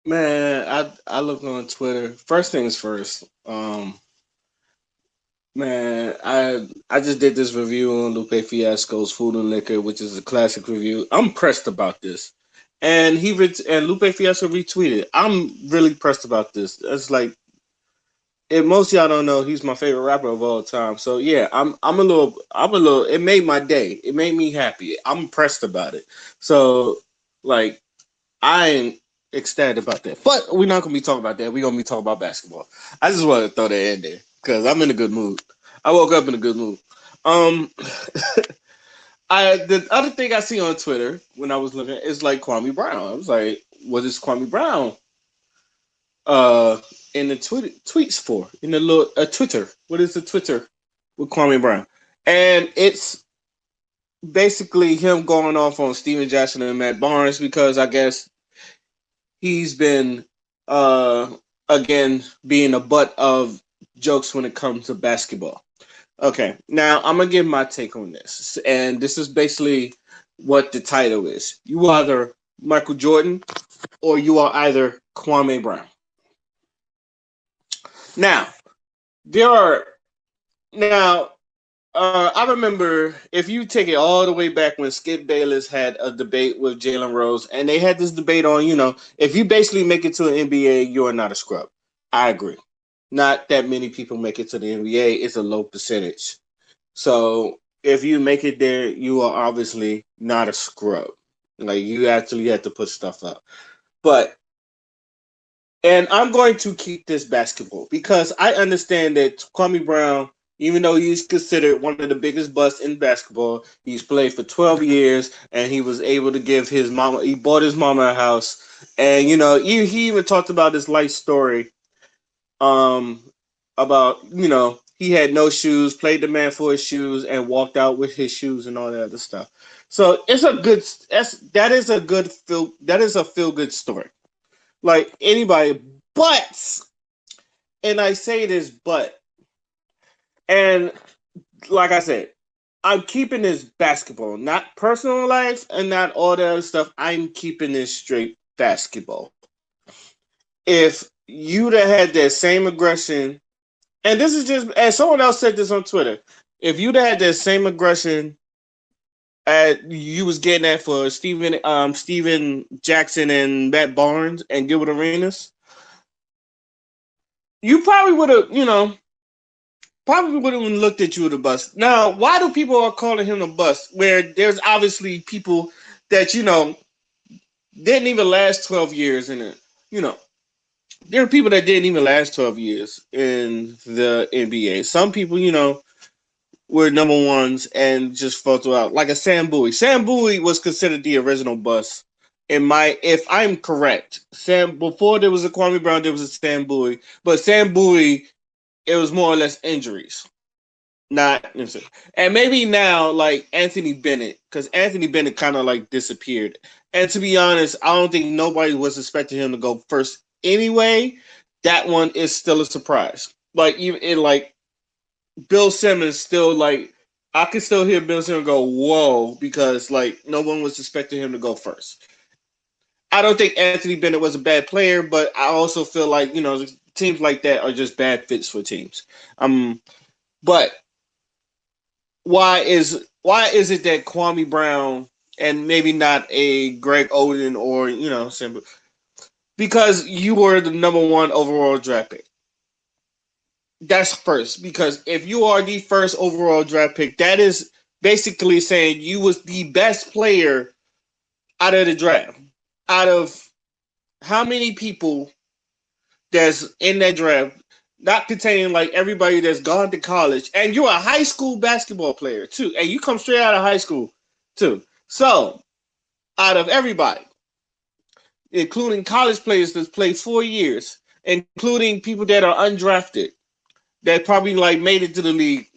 Man, I look on Twitter. First things first. Man, I just did this review on Lupe Fiasco's Food and Liquor, which is a classic review. I'm pressed about this, and and Lupe Fiasco retweeted. I'm really pressed about this. It's like, if most of y'all don't know, he's my favorite rapper of all time. So yeah, I'm a little. It made my day. It made me happy. I'm pressed about it. So like, I am ecstatic about that. But we're not gonna be talking about that. We're gonna be talking about basketball. I just want to throw that in there because I'm in a good mood. I woke up in a good mood. Um, I the other thing I see on Twitter when I was looking is like Kwame Brown. I was like, what is Kwame Brown uh in the tweets for? In the little Twitter. What is the Twitter with Kwame Brown? And it's basically him going off on Steven Jackson and Matt Barnes because I guess he's been uh again being a butt of jokes when it comes to basketball. Okay, now I'm gonna give my take on this, and this is basically what the title is. You are either Michael Jordan or you are either Kwame Brown. Now there are now I remember if you take it all the way back when Skip Bayless had a debate with Jalen Rose, and they had this debate on, if you basically make it to an NBA, you are not a scrub. I agree. Not that many people make it to the NBA. It's a low percentage. So if you make it there, you are obviously not a scrub. Like you actually have to put stuff up. But and I'm going to keep this basketball because I understand that Kwame Brown, even though he's considered one of the biggest busts in basketball, he's played for 12 years and he was able to give his mama, he bought his mama a house. And, he even talked about his life story um, about, he had no shoes, played the man for his shoes, and walked out with his shoes and all that other stuff. So it's a good, that is a good that is a feel good story like anybody. But, and I say this, but, and like I said, I'm keeping this basketball, not personal life and not all the other stuff. I'm keeping this straight basketball. If you'd have had that same aggression, and this is just, and someone else said this on Twitter, if you'd have had that same aggression you was getting that for Steven Jackson and Matt Barnes and Gilbert Arenas, you probably would have, probably would have looked at you with a bust. Now, why do people are calling him a bust? Where there's obviously people that didn't even last 12 years in it. You know, there are people that didn't even last 12 years in the NBA. Some people, were number ones and just fell throughout, like a Sam Bowie. Sam Bowie was considered the original bust. If I'm correct, Sam before there was a Kwame Brown, there was a Sam Bowie, but Sam Bowie, it was more or less injuries. Not and maybe now like Anthony Bennett, because Anthony Bennett kind of like disappeared. And to be honest, I don't think nobody was expecting him to go first anyway. That one is still a surprise. Like even in like Bill Simmons, still like I can still hear Bill Simmons go whoa because like no one was expecting him to go first. I don't think Anthony Bennett was a bad player, but I also feel like teams like that are just bad fits for teams. But why is it that Kwame Brown and maybe not a Greg Oden or because you were the number one overall draft pick. That's first because if you are the first overall draft pick, that is basically saying you was the best player out of the draft. Out of how many people that's in that draft, not containing like everybody that's gone to college, and you're a high school basketball player too, and you come straight out of high school too. So out of everybody, including college players that's played 4 years, including people that are undrafted, that probably like made it to the league,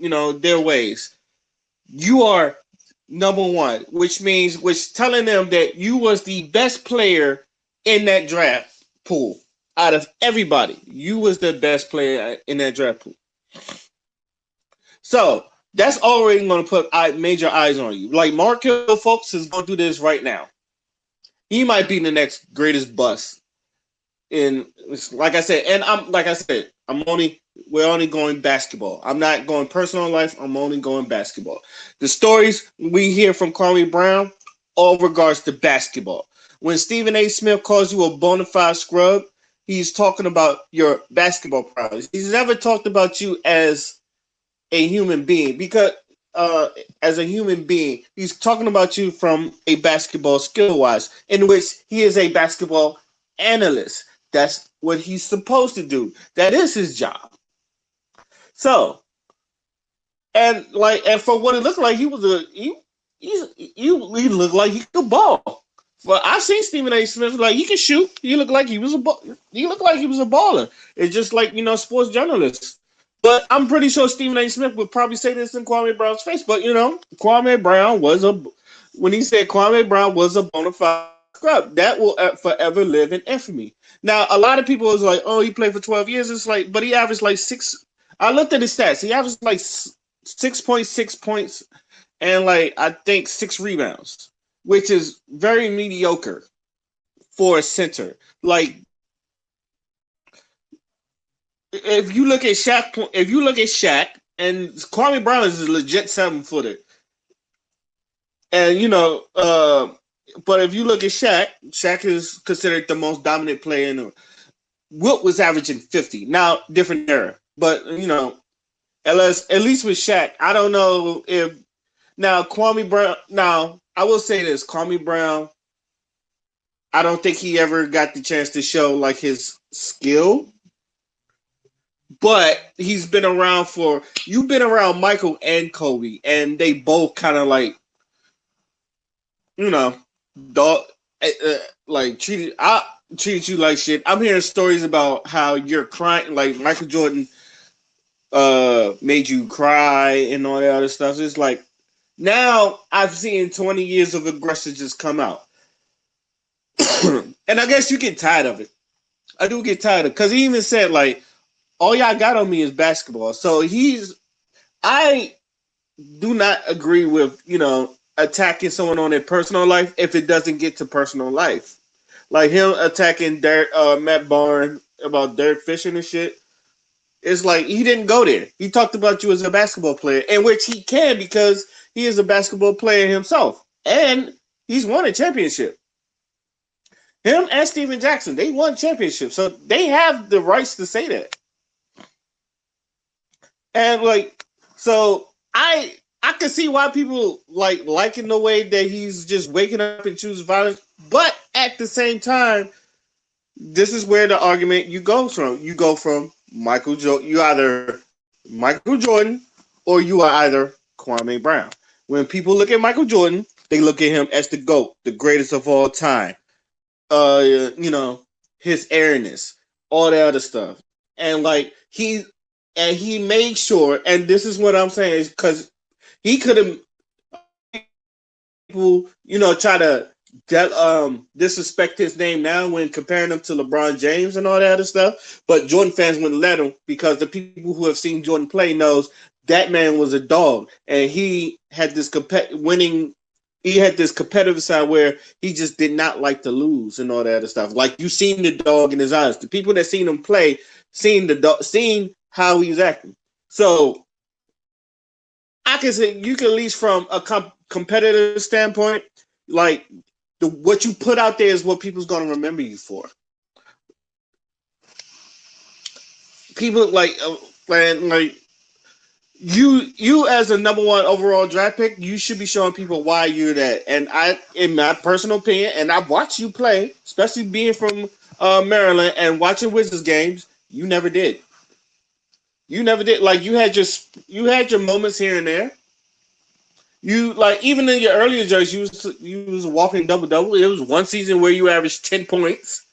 their ways. You are number one, which telling them that you was the best player in that draft pool out of everybody. You was the best player in that draft pool. So that's already going to put major eyes on you. Like Markel Fultz is going through this right now. He might be the next greatest bust And like I said, and I'm like I said, we're only going basketball. I'm not going personal life. I'm only going basketball. The stories we hear from Kwame Brown, all regards to basketball. When Stephen A. Smith calls you a bona fide scrub, he's talking about your basketball prowess. He's never talked about you as a human being because uh, as a human being, he's talking about you from a basketball skill wise, in which he is a basketball analyst. That's what he's supposed to do. That is his job. So, and for what it looked like, he was a he looked like he could ball. Well, I've seen Stephen A. Smith like he can shoot. He looked like he looked like he was a baller. It's just like sports journalists. But I'm pretty sure Stephen A. Smith would probably say this in Kwame Brown's face. But Kwame Brown was when he said Kwame Brown was a bona fide scrub. That will forever live in infamy. Now, a lot of people was like, "Oh, he played for 12 years." It's like, but he averaged like six. I looked at his stats. He averaged like 6.6 points and like I think 6 rebounds, which is very mediocre for a center. Like if you look at Shaq, and Kwame Brown is a legit 7-footer, and but if you look at Shaq is considered the most dominant player in the. Wilt was averaging 50. Now, different era, but at least with Shaq, I don't know if now Kwame Brown. Now, I will say this: Kwame Brown. I don't think he ever got the chance to show like his skill, but he's been around for. You've been around Michael and Kobe, and they both kind of like, dog, like treated you like shit. I'm hearing stories about how you're crying, like Michael Jordan made you cry and all that other stuff. It's like now I've seen 20 years of aggression just come out. And I guess you get tired of it. I do get tired of it. Because he even said, like, all y'all got on me is basketball. So I do not agree with, attacking someone on their personal life if it doesn't get to personal life. Like him attacking Matt Barnes about Derek Fisher and shit. It's like he didn't go there. He talked about you as a basketball player, in which he can because he is a basketball player himself. And he's won a championship. Him and Steven Jackson, they won championships. So they have the rights to say that. And so I can see why people liking the way that he's just waking up and choosing violence. But at the same time, this is where the argument you go from. You go from Michael Jordan. You either Michael Jordan or you are either Kwame Brown. When people look at Michael Jordan, they look at him as the GOAT, the greatest of all time. His airness, all that other stuff. And he made sure, and this is what I'm saying, is because he could have people, try to disrespect his name now when comparing him to LeBron James and all that other stuff. But Jordan fans wouldn't let him because the people who have seen Jordan play knows that man was a dog, and he had this competitive side where he just did not like to lose and all that other stuff. Like you seen the dog in his eyes. The people that seen him play, seen how he's acting. So I can say you can at least from a competitive standpoint, like what you put out there is what people's going to remember you for. People you as a number one overall draft pick, you should be showing people why you're that. And in my personal opinion, and I've watched you play, especially being from Maryland and watching Wizards games, you never did. You never did. Like you had your moments here and there. You even in your earlier jerseys, you was walking double. It was one season where you averaged 10 points.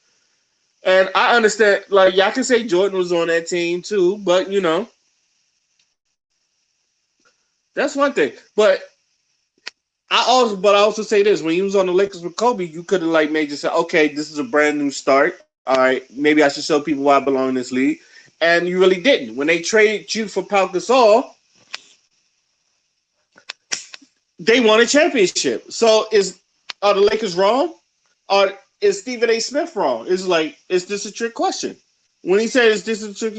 And I understand, y'all can say Jordan was on that team too, but that's one thing. But I also say this: when you was on the Lakers with Kobe, you could have made yourself, okay, this is a brand new start. All right, maybe I should show people why I belong in this league. And you really didn't. When they traded you for Pau Gasol, they won a championship. So are the Lakers wrong? is Stephen A. Smith wrong? It's like, is this a trick question? When he said, "Is this a trick?"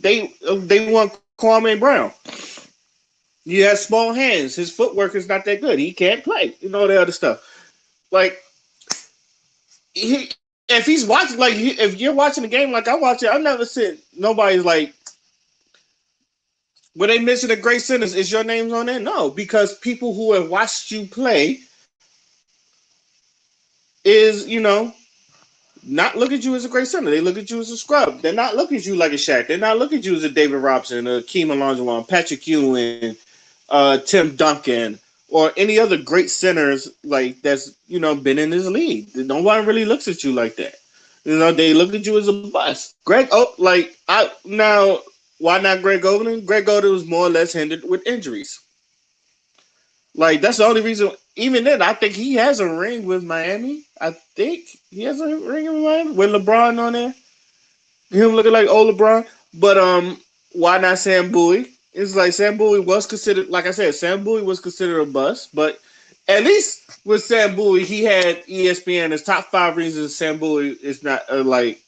They want Kwame Brown. He has small hands. His footwork is not that good. He can't play. You know the other stuff. Like if he's watching, like if you're watching the game like I watch it, I never said nobody's like when they mention a great sentence, is your name's on there? No, because people who have watched you play is not look at you as a great center. They look at you as a scrub. They're not looking at you like a Shaq. They're not looking at you as a David Robson, a Keem Olajuwon, Patrick Ewing, Tim Duncan, or any other great centers like that's been in this league. No one really looks at you like that. They look at you as a bust. Why not Greg Oden? Greg Oden was more or less hindered with injuries. Like that's the only reason. Even then, I think he has a ring with Miami. I think he has a ring with Miami with LeBron on there. Him looking like old LeBron. But why not Sam Bowie? It's like Sam Bowie was considered, like I said, Sam Bowie was considered a bust. But at least with Sam Bowie, he had ESPN as top 5 reasons Sam Bowie is not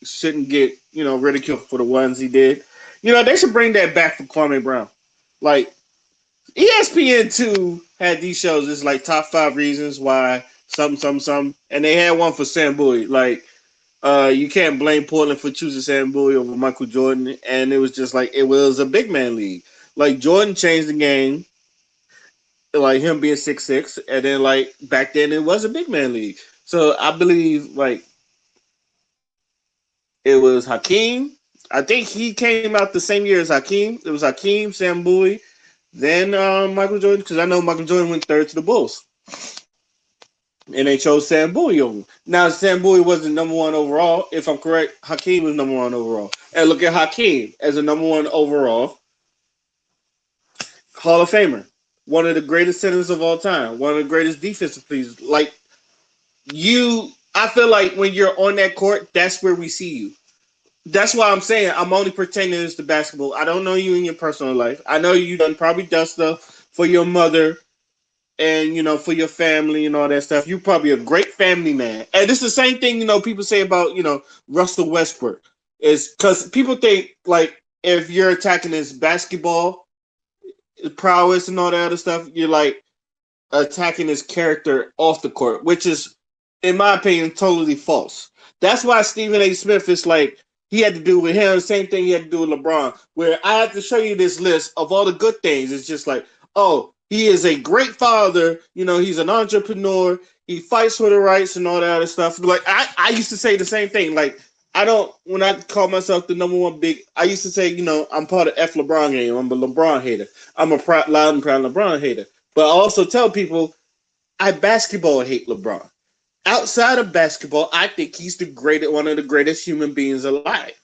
shouldn't get ridiculed for the ones he did. They should bring that back for Kwame Brown. Like ESPN2 had these shows. It's like top 5 reasons why something, and they had one for Sam Bowie. Like, you can't blame Portland for choosing Sam Bowie over Michael Jordan, and it was just like it was a big man league. Like Jordan changed the game, like him being 6'6", and then like back then it was a big man league. So I believe like it was Hakeem. I think he came out the same year as Hakeem. It was Hakeem, Sam Bowie, then Michael Jordan, because I know Michael Jordan went third to the Bulls. And they chose Sam Bowie over. Now, Sam Bowie wasn't number one overall. If I'm correct, Hakeem was number one overall. And look at Hakeem as a number one overall Hall of Famer. One of the greatest centers of all time. One of the greatest defensive players. Like, I feel like when you're on that court, that's where we see you. That's why I'm saying I'm only pretending it's the basketball. I don't know you in your personal life. I know you probably done stuff for your mother and for your family and all that stuff. You're probably a great family man. And it's the same thing people say about Russell Westbrook. Is because people think like if you're attacking his basketball prowess and all that other stuff, you're like attacking his character off the court, which is, in my opinion, totally false. That's why Stephen A. Smith is like he had to do with him. Same thing he had to do with LeBron. Where I have to show you this list of all the good things. It's just like, oh, he is a great father. He's an entrepreneur. He fights for the rights and all that other stuff. Like I used to say the same thing. Like when I call myself the number one big, I used to say, I'm part of F LeBron game. I'm a LeBron hater. I'm a loud and proud LeBron hater. But I also tell people I basketball hate LeBron. Outside of basketball, I think he's one of the greatest human beings alive.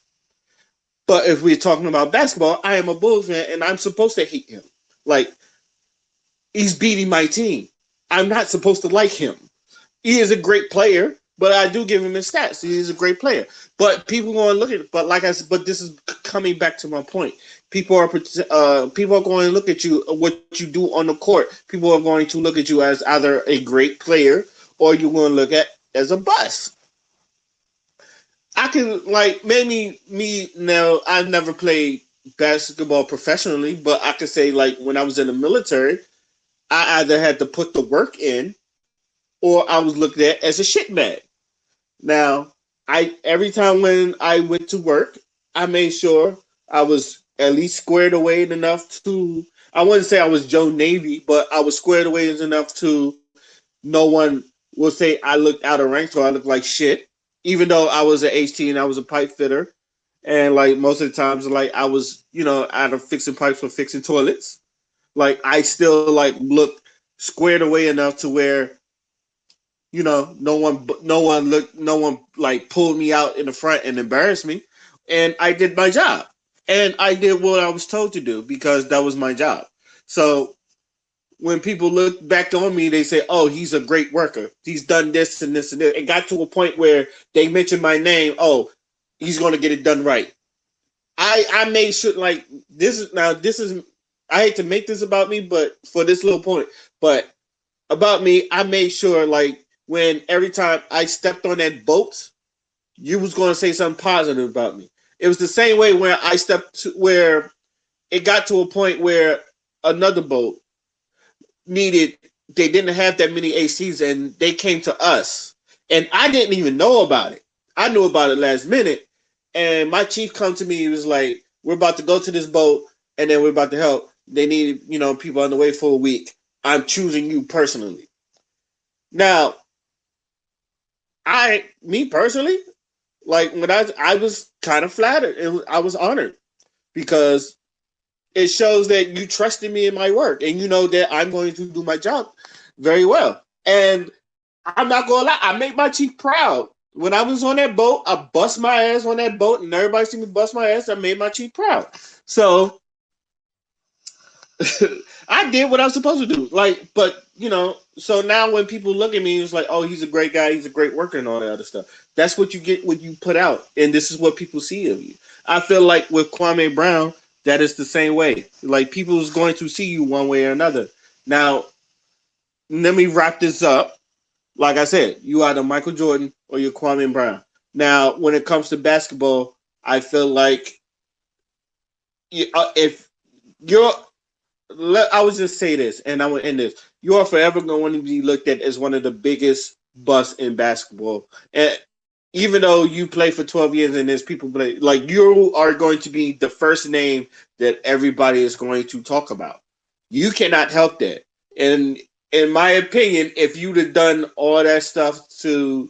But if we're talking about basketball, I am a Bulls fan and I'm supposed to hate him. Like, he's beating my team. I'm not supposed to like him. He is a great player, but I do give him his stats. He is a great player. But people are going to look at it. But like I said, but this is coming back to my point. People are going to look at you, what you do on the court. People are going to look at you as either a great player or you're going to look at as a bust. I can, like, maybe me now, I've never played basketball professionally, but I could say, like, when I was in the military, I either had to put the work in or I was looked at as a shitbag. Now, every time when I went to work, I made sure I was at least squared away enough to, I wouldn't say I was Joe Navy, but I was squared away enough to no one will say I looked out of rank, so I looked like shit. Even though I was an HT and I was a pipe fitter. And like most of the times, like I was, either fixing pipes or fixing toilets. Like I still like looked squared away enough to where, no one like pulled me out in the front and embarrassed me. And I did my job. And I did what I was told to do because that was my job. So when people look back on me, they say, oh, he's a great worker. He's done this and this and this. It got to a point where they mentioned my name. Oh, he's going to get it done right. I made sure, like, this is, I hate to make this about me, but for this little point, but about me, I made sure, like, when every time I stepped on that boat, you was going to say something positive about me. It was the same way where I stepped to where it got to a point where another boat needed they didn't have that many ACs and they came to us and I didn't even know about it. I knew about it last minute and my chief come to me. He was like, we're about to go to this boat and then we're about to help. They need, people on the way for a week. I'm choosing you personally. Now, me personally, like when I was kind of flattered. I was honored because it shows that you trusted me in my work and you know that I'm going to do my job very well. And I'm not gonna lie, I made my chief proud. When I was on that boat, I bust my ass on that boat, and everybody see me bust my ass. I made my chief proud. So I did what I was supposed to do. Like, but so now when people look at me, it's like, oh, he's a great guy, he's a great worker, and all that other stuff. That's what you get when you put out, and this is what people see of you. I feel like with Kwame Brown, that is the same way. Like people is going to see you one way or another. Now, let me wrap this up. Like I said, you either Michael Jordan or you're Kwame Brown. Now, when it comes to basketball, I feel like if you're I would just say this, and I will end this. You are forever going to be looked at as one of the biggest busts in basketball. And even though you play for 12 years and there's people play, like you are going to be the first name that everybody is going to talk about. You cannot help that. And in my opinion, if you'd have done all that stuff to,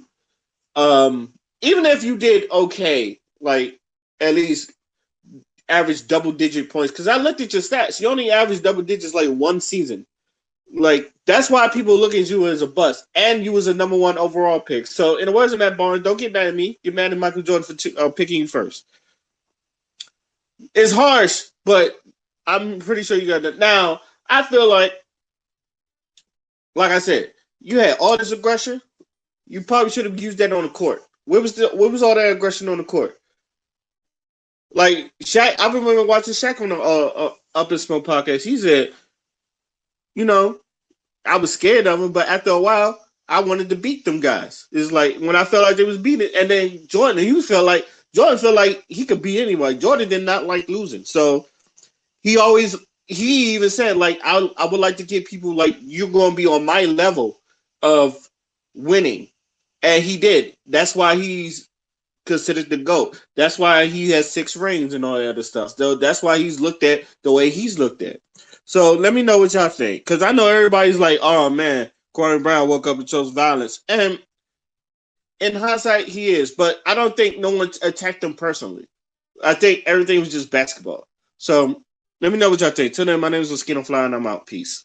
even if you did okay, like at least average double digit points, because I looked at your stats. You only averaged double digits like one season. Like that's why people look at you as a bust, and you was a number one overall pick. So in the words of Matt Barnes, don't get mad at me. Get mad at Michael Jordan for picking you first. It's harsh, but I'm pretty sure you got that. Now I feel like I said, you had all this aggression. You probably should have used that on the court. Where was all that aggression on the court? Like Shaq, I remember watching Shaq on the Up and Smoke podcast. He said, you know, I was scared of him, but after a while, I wanted to beat them guys. It's like when I felt like they was beating, and then Jordan felt like he could beat anybody. Jordan did not like losing, so he even said like I would like to get people like you're going to be on my level of winning, and he did. That's why he's considered the GOAT. That's why he has 6 rings and all that other stuff. So that's why he's looked at the way he's looked at. So let me know what y'all think. Because I know everybody's like, oh man, Kwame Brown woke up and chose violence. And in hindsight, he is. But I don't think no one attacked him personally. I think everything was just basketball. So let me know what y'all think. Till then, my name is Mosquito Fly and I'm out. Peace.